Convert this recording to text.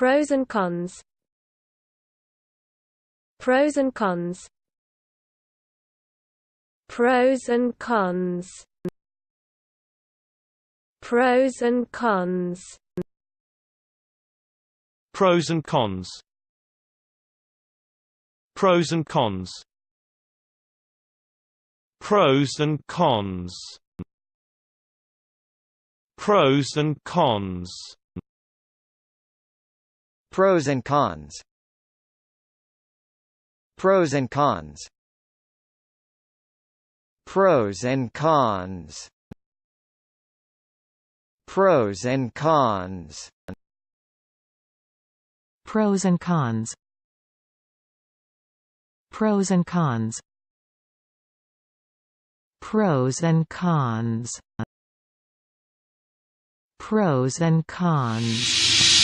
Pros and cons. Pros and cons. Pros and cons. Pros and cons. Pros and cons. Pros and cons. Pros and cons. Pros and cons. Pros and cons. Pros and cons. Pros and cons. Pros and cons. Pros and cons. Pros and cons. Pros and cons. Pros and cons.